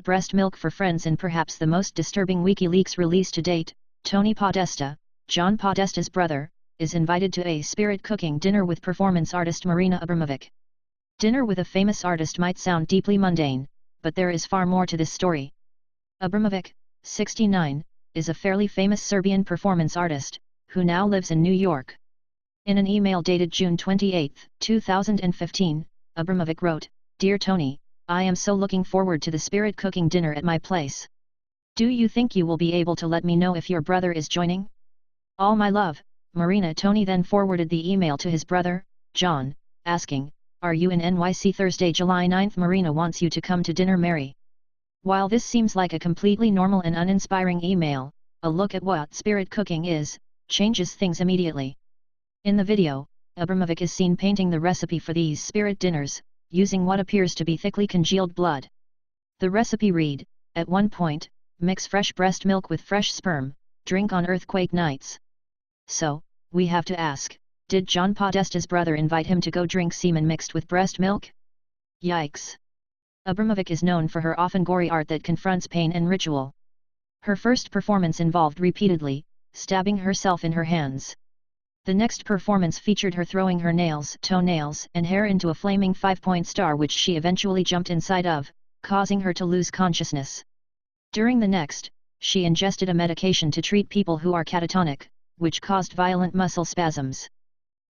breast milk for friends in perhaps the most disturbing WikiLeaks release to date. Tony Podesta, John Podesta's brother, is invited to a spirit cooking dinner with performance artist Marina Abramovic. Dinner with a famous artist might sound deeply mundane, but there is far more to this story. Abramovic, 69, is a fairly famous Serbian performance artist, who now lives in New York. In an email dated June 28, 2015, Abramovic wrote, "Dear Tony, I am so looking forward to the spirit cooking dinner at my place. Do you think you will be able to let me know if your brother is joining? All my love, Marina." Tony then forwarded the email to his brother, John, asking, "Are you in NYC Thursday, July 9? Marina wants you to come to dinner, Mary." While this seems like a completely normal and uninspiring email, a look at what spirit cooking is, changes things immediately. In the video, Abramovic is seen painting the recipe for these spirit dinners, using what appears to be thickly congealed blood. The recipe read, "At one point, mix fresh breast milk with fresh sperm, drink on earthquake nights." So, we have to ask, did John Podesta's brother invite him to go drink semen mixed with breast milk? Yikes! Abramovic is known for her often gory art that confronts pain and ritual. Her first performance involved repeatedly stabbing herself in her hands. The next performance featured her throwing her nails, toenails, and hair into a flaming 5-point star which she eventually jumped inside of, causing her to lose consciousness. During the next, she ingested a medication to treat people who are catatonic, which caused violent muscle spasms.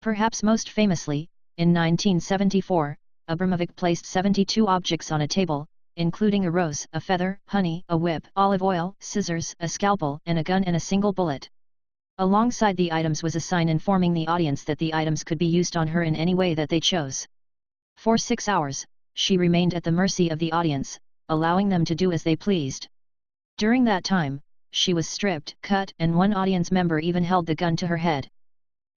Perhaps most famously, in 1974, Abramovic placed 72 objects on a table, including a rose, a feather, honey, a whip, olive oil, scissors, a scalpel, and a gun and a single bullet. Alongside the items was a sign informing the audience that the items could be used on her in any way that they chose. For 6 hours, she remained at the mercy of the audience, allowing them to do as they pleased. During that time, she was stripped, cut, and one audience member even held the gun to her head.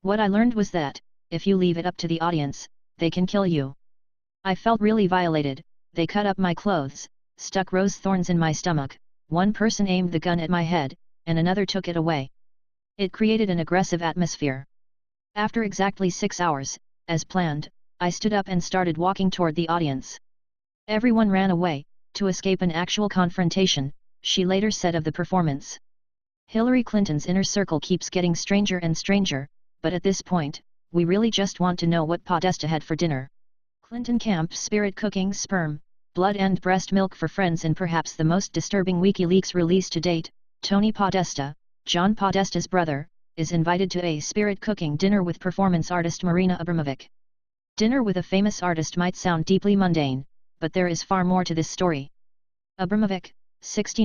What I learned was that, if you leave it up to the audience, they can kill you. I felt really violated. They cut up my clothes, stuck rose thorns in my stomach, one person aimed the gun at my head, and another took it away. It created an aggressive atmosphere. After exactly 6 hours, as planned, I stood up and started walking toward the audience. Everyone ran away, to escape an actual confrontation," she later said of the performance. Hillary Clinton's inner circle keeps getting stranger and stranger, but at this point, we really just want to know what Podesta had for dinner. Clinton camp spirit cooking sperm, blood and breast milk for friends in perhaps the most disturbing WikiLeaks release to date. Tony Podesta, John Podesta's brother, is invited to a spirit cooking dinner with performance artist Marina Abramovic. Dinner with a famous artist might sound deeply mundane, but there is far more to this story. Abramovic, 16.